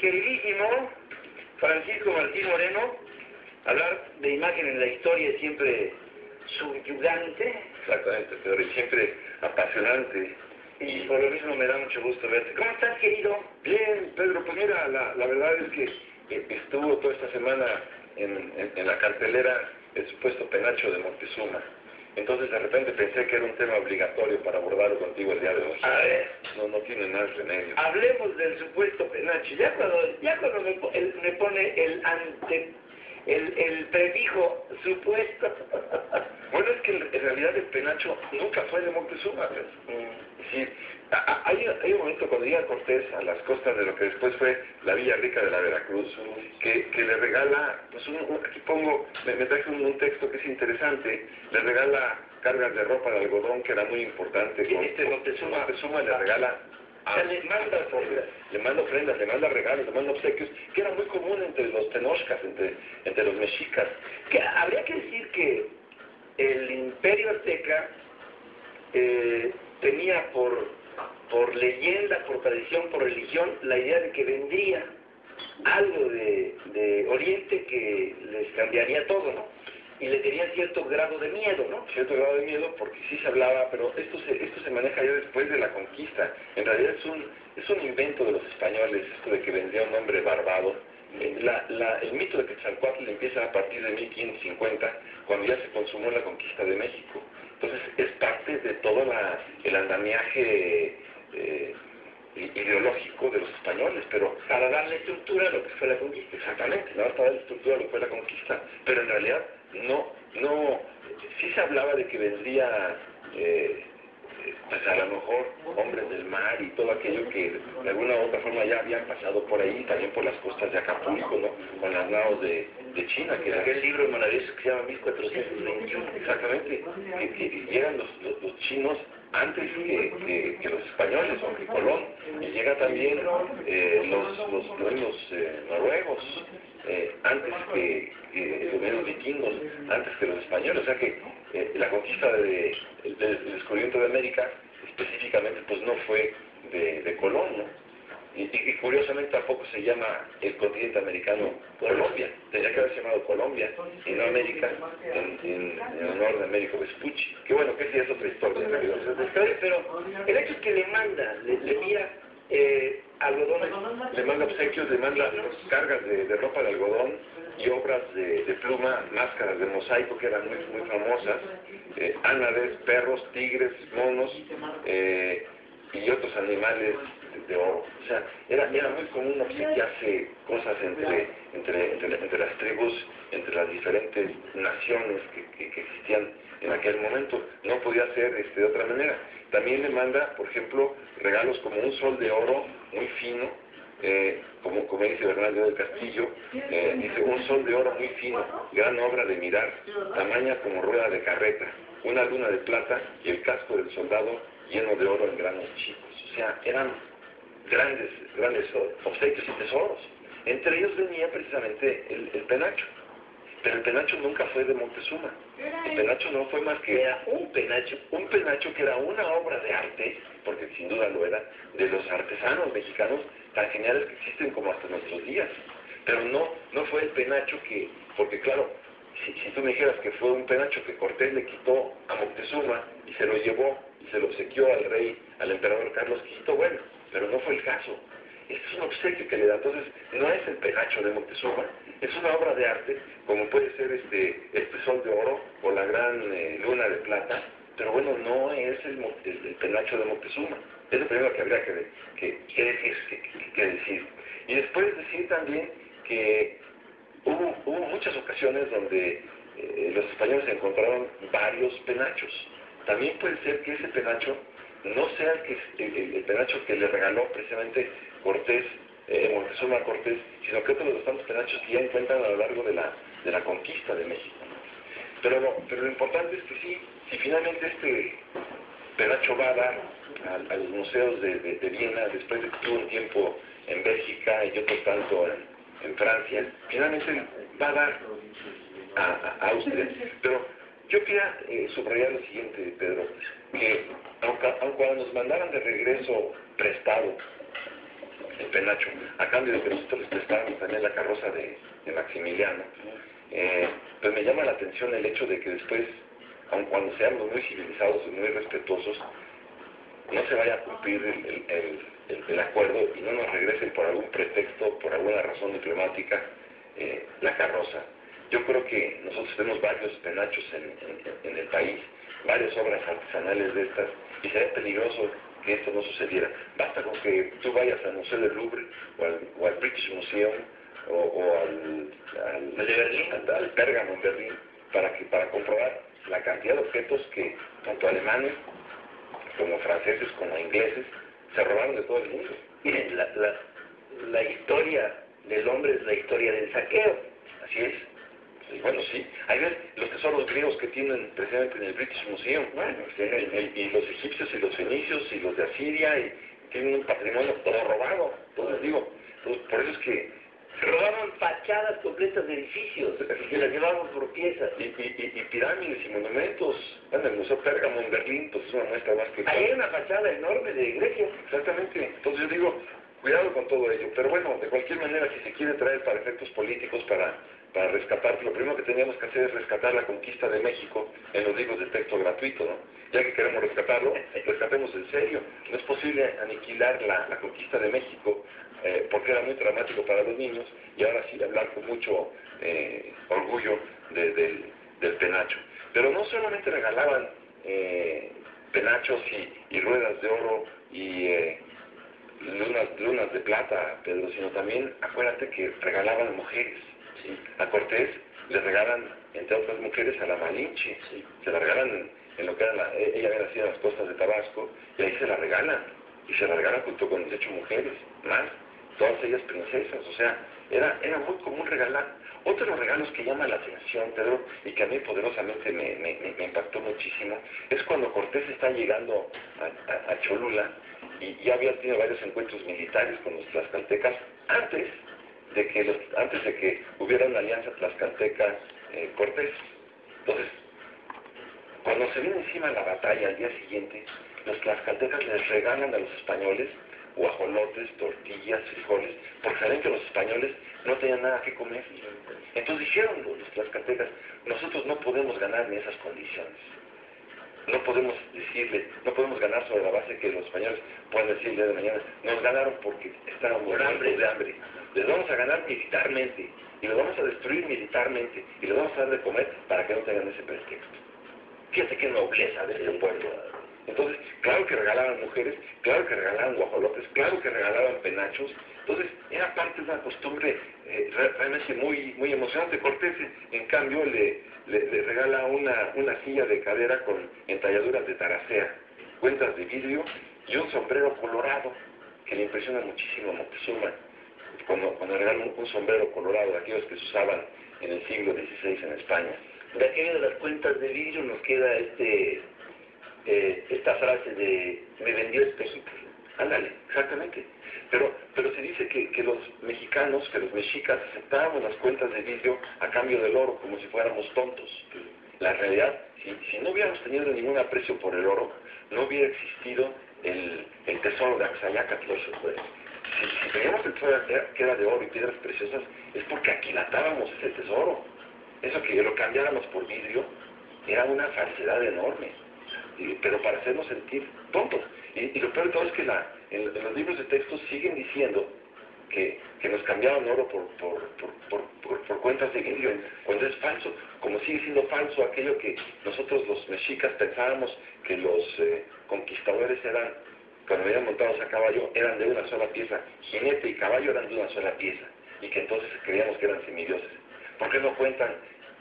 Queridísimo Francisco Martín Moreno, hablar de imagen en la historia es siempre subyugante. Exactamente, pero siempre apasionante. Y por lo mismo me da mucho gusto verte. ¿Cómo estás, querido? Bien, Pedro, pues mira, la verdad es que estuvo toda esta semana en la cartelera el supuesto penacho de Moctezuma. Entonces de repente pensé que era un tema obligatorio para abordarlo contigo el día de hoy. A ver. No tiene más remedio. Hablemos del supuesto penacho. Ya cuando me pone el prefijo supuesto. Bueno, es que en realidad el penacho nunca fue de Moctezuma. Sí, hay un momento cuando llega Cortés a las costas de lo que después fue la Villa Rica de la Veracruz, que le regala, pues aquí pongo, me traje un texto que es interesante, le regala cargas de ropa de algodón, que era muy importante. Moctezuma le regala, le manda ofrendas, le manda regalos, le manda obsequios, que era muy común entre los tenochcas, entre los mexicas. Que habría que decir que el Imperio Azteca tenía por leyenda, por tradición, por religión, la idea de que vendría algo de Oriente que les cambiaría todo, ¿no? Y le tenían cierto grado de miedo, ¿no? Cierto grado de miedo, porque sí se hablaba, pero esto se maneja ya después de la conquista. En realidad es un invento de los españoles, esto de que vendría un hombre barbado. El mito de Quetzalcóatl empieza a partir de 1550, cuando ya se consumó la conquista de México. Entonces es parte de todo el andamiaje ideológico de los españoles, pero para darle estructura a lo que fue la conquista. Exactamente, para darle estructura a lo que fue la conquista, pero en realidad sí se hablaba de que vendría pues a lo mejor hombres del mar y todo aquello que de alguna u otra forma ya habían pasado por ahí, también por las costas de Acapulco, ¿no? Con las naos de China, que era aquel libro maravilloso que se llama 1421, exactamente, que llegan los chinos antes que los españoles, o que Colón, y llega también los noruegos, antes que los mismos vikingos, antes que los españoles, o sea que la conquista del descubrimiento de América específicamente pues no fue de Colón, ¿no? Y curiosamente tampoco se llama el continente americano Colombia, tendría que haberse llamado Colombia y no América en honor de Américo Vespucci. Que bueno, que sí es otra historia, en realidad. Pero el hecho es que le manda, le envía algodones, le manda obsequios, le manda cargas de ropa de algodón y obras de pluma, máscaras de mosaico que eran muy famosas, ánades, perros, tigres, monos y otros animales de oro. O sea, era muy común obsequiarse cosas entre las tribus, entre las diferentes naciones que existían en aquel momento. No podía ser de otra manera. También le manda, por ejemplo, regalos como un sol de oro muy fino, como dice Bernardo del Castillo, dice un sol de oro muy fino, gran obra de mirar, tamaña como rueda de carreta, una luna de plata y el casco del soldado lleno de oro en granos chicos. O sea, eran grandes obsequios y tesoros. Entre ellos venía precisamente el penacho. Pero el penacho nunca fue de Moctezuma. El penacho no fue más que un penacho que era una obra de arte, porque sin duda lo era, de los artesanos mexicanos tan geniales que existen como hasta nuestros días. Pero no fue el penacho porque claro, si tú me dijeras que fue un penacho que Cortés le quitó a Moctezuma y se lo llevó y se lo obsequió al emperador Carlos V, bueno, pero no fue el caso. Este es un obsequio que le da, entonces no es el penacho de Moctezuma, es una obra de arte, como puede ser este sol de oro o la gran luna de plata, pero bueno, no es el penacho de Moctezuma. Es lo primero que habría que decir. Y después decir también que hubo muchas ocasiones donde los españoles encontraron varios penachos. También puede ser que ese penacho no sea el penacho que le regaló precisamente Cortés, Moctezuma a Cortés, sino que otros de los tantos penachos que ya encuentran a lo largo de la conquista de México. Pero lo importante es que si finalmente este penacho va a dar a los museos de Viena, después de que tuvo un tiempo en Bélgica y otro tanto en Francia, finalmente va a dar a Austria. Pero yo quería subrayar lo siguiente, Pedro, que aunque nos mandaran de regreso prestado el penacho, a cambio de que nosotros les prestáramos también la carroza de Maximiliano. Pues me llama la atención el hecho de que después, aun cuando seamos muy civilizados y muy respetuosos, no se vaya a cumplir el acuerdo y no nos regresen por algún pretexto, por alguna razón diplomática, la carroza. Yo creo que nosotros tenemos varios penachos en el país, varias obras artesanales de estas, y sería peligroso que esto no sucediera. Basta con que tú vayas al Museo del Louvre o al British Museum o al Pérgamo en Berlín para comprobar la cantidad de objetos que tanto alemanes como franceses como ingleses se robaron de todo el mundo. Miren, la historia del hombre es la historia del saqueo. Así es. Y bueno, sí. Hay ver los tesoros griegos que tienen precisamente en el British Museum. Bueno, y los egipcios y los fenicios y los de Asiria, y tienen un patrimonio todo robado. Entonces digo, por eso es que se robaban fachadas completas de edificios y las llevaban por piezas. Y pirámides y monumentos. Bueno, el Museo Pérgamo en Berlín, pues es una muestra más que... Ahí hay una fachada enorme de Grecia. Exactamente. Entonces yo digo, cuidado con todo ello. Pero bueno, de cualquier manera, si se quiere traer para efectos políticos, para rescatar, lo primero que teníamos que hacer es rescatar la conquista de México en los libros de texto gratuito, ¿no? Ya que queremos rescatarlo, rescatemos en serio. No es posible aniquilar la conquista de México porque era muy dramático para los niños, y ahora sí hablar con mucho orgullo del penacho. Pero no solamente regalaban penachos y ruedas de oro y lunas de plata, Pedro, sino también, acuérdate que regalaban mujeres. ¿Sí? A Cortés le regalan, entre otras mujeres, a la Malinche. Sí. Se la regalan en lo que era ella había nacido en las costas de Tabasco, y ahí se la regalan. Y se la regalan junto con 18 mujeres, más, todas ellas princesas. O sea, era muy común regalar. Otro de los regalos que llama la atención, Pedro, y que a mí poderosamente me impactó muchísimo, es cuando Cortés está llegando a Cholula, y ya había tenido varios encuentros militares con los tlaxcaltecas antes de que hubiera una alianza tlaxcalteca-Cortés. Entonces, cuando se viene encima la batalla al día siguiente, los tlaxcaltecas les regalan a los españoles guajolotes, tortillas, frijoles, porque saben que los españoles no tenían nada que comer. Entonces dijeron los tlaxcaltecas, nosotros no podemos ganar en esas condiciones. No podemos ganar sobre la base que los españoles puedan decir el día de mañana, nos ganaron porque estaban muertos de hambre. Les vamos a ganar militarmente, y los vamos a destruir militarmente, y les vamos a dar de comer para que no tengan ese pretexto. Fíjate qué nobleza de ese pueblo. Entonces, claro que regalaban mujeres, claro que regalaban guajolotes, claro que regalaban penachos. Entonces, era parte de una costumbre realmente muy, muy emocionante. Cortés, en cambio, le regala una silla de cadera con entalladuras de taracea, cuentas de vidrio y un sombrero colorado, que le impresiona muchísimo a Moctezuma, cuando regalan un sombrero colorado, de aquellos que se usaban en el siglo XVI en España. De aquello de las cuentas de vidrio nos queda esta frase de me vendió espejitos. Ándale, exactamente. Pero se dice que los mexicanos, que los mexicas aceptábamos las cuentas de vidrio a cambio del oro, como si fuéramos tontos. La realidad, si no hubiéramos tenido ningún aprecio por el oro, no hubiera existido el tesoro de Axayácatl. Si teníamos el tesoro que era de oro y piedras preciosas, es porque aquilatábamos ese tesoro. Eso que lo cambiáramos por vidrio era una falsedad enorme, pero para hacernos sentir tontos. Y lo peor de todo es que en los libros de texto siguen diciendo que nos cambiaban oro por cuentas de vidrio, cuando es falso, como sigue siendo falso aquello que nosotros los mexicas pensábamos que los conquistadores eran, cuando venían montados a caballo, eran de una sola pieza, jinete y caballo eran de una sola pieza, y que entonces creíamos que eran semidioses. ¿Por qué no cuentan,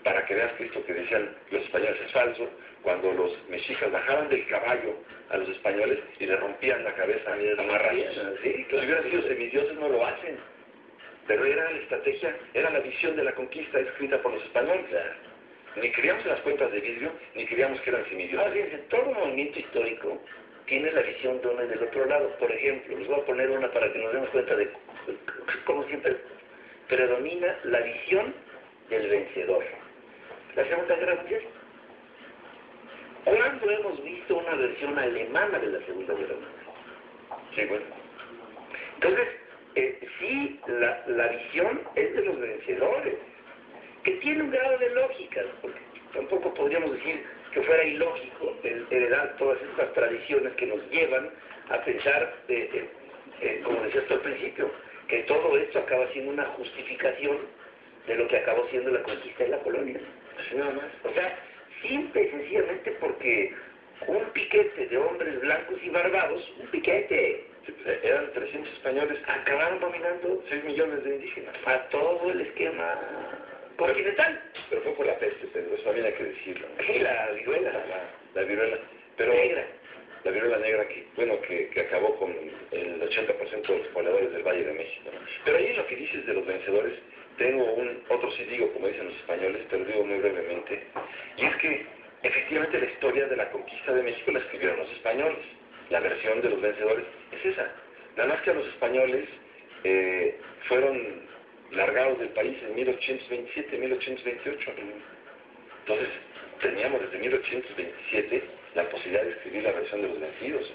para que veas que esto que decían los españoles es falso, cuando los mexicas bajaban del caballo a los españoles y le rompían la cabeza amarrados? Sí, que si hubieran sido semidioses no lo hacen. Pero era la estrategia, era la visión de la conquista escrita por los españoles. Ni creíamos en las cuentas de vidrio, ni creíamos que eran semidioses. Fíjense, todo movimiento histórico tiene la visión de uno y del otro lado. Por ejemplo, les voy a poner una para que nos demos cuenta de cómo siempre predomina la visión del vencedor. La Segunda Guerra Mundial. ¿Cuándo hemos visto una versión alemana de la Segunda Guerra Mundial? Sí, bueno. Entonces, sí, la visión es de los vencedores, que tiene un grado de lógica, porque tampoco podríamos decir que fuera ilógico heredar todas estas tradiciones que nos llevan a pensar, como decías tú al principio, que todo esto acaba siendo una justificación de lo que acabó siendo la conquista y la colonia. Así nada más. O sea, simple y sencillamente porque un piquete de hombres blancos y barbados, un piquete, eran 300 españoles, acabaron dominando 6 millones de indígenas. a todo el esquema continental. Pero fue por la peste, Pedro, eso también hay que decirlo. Sí, la viruela. La viruela. Pero negra. La viruela negra que acabó con el 80% de los pobladores del Valle de México, ¿no? Pero ahí en lo que dices de los vencedores, tengo otro sí digo, como dicen los españoles, pero digo muy brevemente, y es que efectivamente la historia de la conquista de México la escribieron los españoles. La versión de los vencedores es esa. Nada más que a los españoles fueron largados del país en 1827, 1828. Entonces, teníamos desde 1827 la posibilidad de escribir la versión de los vencidos,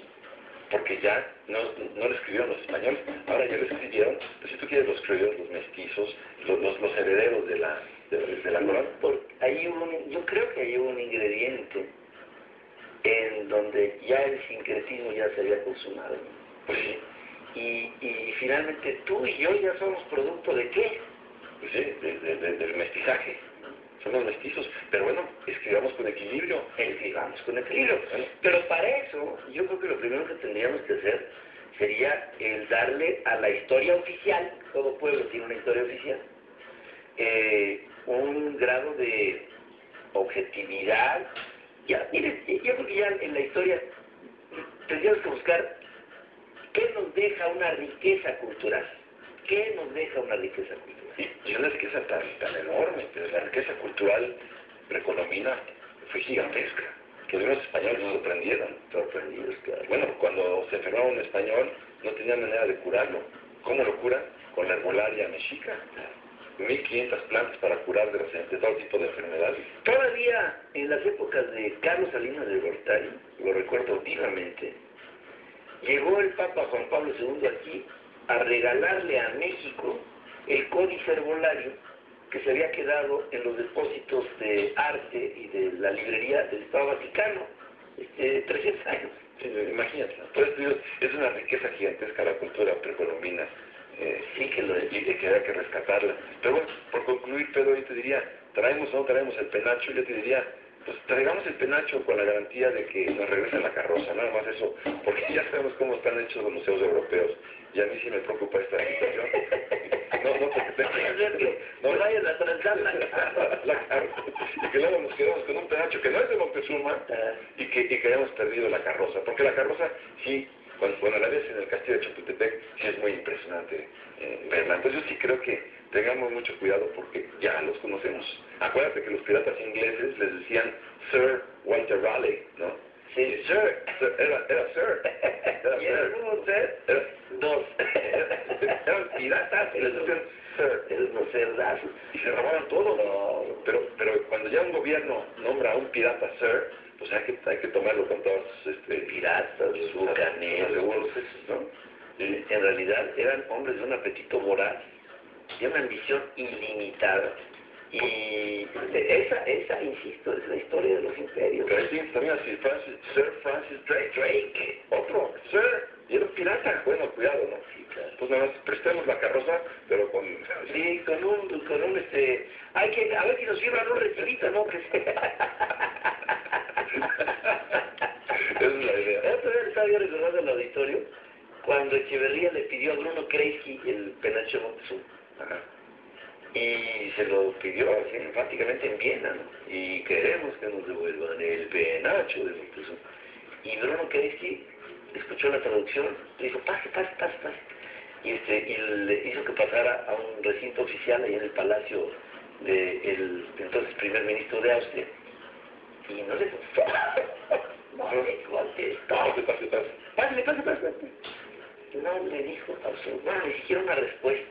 porque ya no lo escribieron los españoles, ahora ya lo escribieron, pues si tú quieres, lo escribieron los mestizos, los herederos de la corona. Yo creo que hay un ingrediente en donde ya el sincretismo ya se había consumado. Pues sí. Y finalmente tú y yo ya somos producto ¿de qué? Pues sí, del mestizaje. Somos mestizos, pero bueno, escribamos con equilibrio. Escribamos con equilibrio. Pero para eso, yo creo que lo primero que tendríamos que hacer sería el darle a la historia oficial, todo pueblo tiene una historia oficial, un grado de objetividad. Ya, miren, yo creo que ya en la historia tendríamos que buscar qué nos deja una riqueza cultural. ¿Qué nos deja una riqueza cultural? Y una riqueza tan enorme, pero la riqueza cultural precolombina fue gigantesca, que los españoles nos sorprendidos, claro. Bueno, cuando se enfermaba un español no tenía manera de curarlo. ¿Cómo lo curan? Con la herbolaria mexica. 1500 plantas para curar de todo tipo de enfermedades. Todavía en las épocas de Carlos Salinas de Gortari, lo recuerdo vivamente, llegó el Papa Juan Pablo II aquí a regalarle a México el códice herbolario que se había quedado en los depósitos de arte y de la librería del Estado Vaticano, 300 años. Sí, imagínate, entonces es una riqueza gigantesca la cultura precolombina. Sí que lo es. Y que había que rescatarla. Pero bueno, por concluir, Pedro, yo te diría, ¿traemos o no traemos el penacho? Yo te diría, pues traigamos el penacho con la garantía de que nos regresen la carroza, nada más eso, porque ya sabemos cómo están hechos los museos europeos, y a mí sí me preocupa esta situación. No, porque no vayan a transar la carroza, y que luego nos quedamos con un penacho que no es de Moctezuma, y que hayamos perdido la carroza, porque la carroza sí, cuando la ves en el castillo de Chapultepec, sí es muy impresionante verla. Entonces yo sí creo que tengamos mucho cuidado porque ya los conocemos. Acuérdate que los piratas ingleses les decían Sir Walter Raleigh, ¿no? Sí, Sir, era Sir. ¿Y era uno, Sir? Dos. Eran piratas y les decían Sir. Eran unos cerdazos. Y se robaban todo. No. Pero cuando ya un gobierno nombra a un pirata Sir, pues hay que tomarlo con todos piratas, bucaneros, ¿no? En realidad eran hombres de un apetito voraz, de una ambición ilimitada. Y esa, insisto, es la historia de los imperios. Pero sí, también así, Sir Francis Drake, otro, Sir, y era un pirata. Bueno, cuidado, ¿no? Sí, claro. Pues nada más, prestemos la carroza, pero con... Sí, con un hay que, a ver si nos sirvan un recibito, ¿no? Esa es la idea. Otra vez estaba yo recordando en el auditorio, cuando Echeverría le pidió a Bruno Kreisky el penacho de Moctezuma. Y se lo pidió así enfáticamente en Viena, ¿no? Y queremos que nos devuelvan el penacho de Moctezuma. Y Bruno Kreisky escuchó la traducción, le dijo, pase. Y le hizo que pasara a un recinto oficial ahí en el palacio del entonces primer ministro de Austria. Y no le contestó. Pase. No le dijo absolutamente, ni siquiera una respuesta.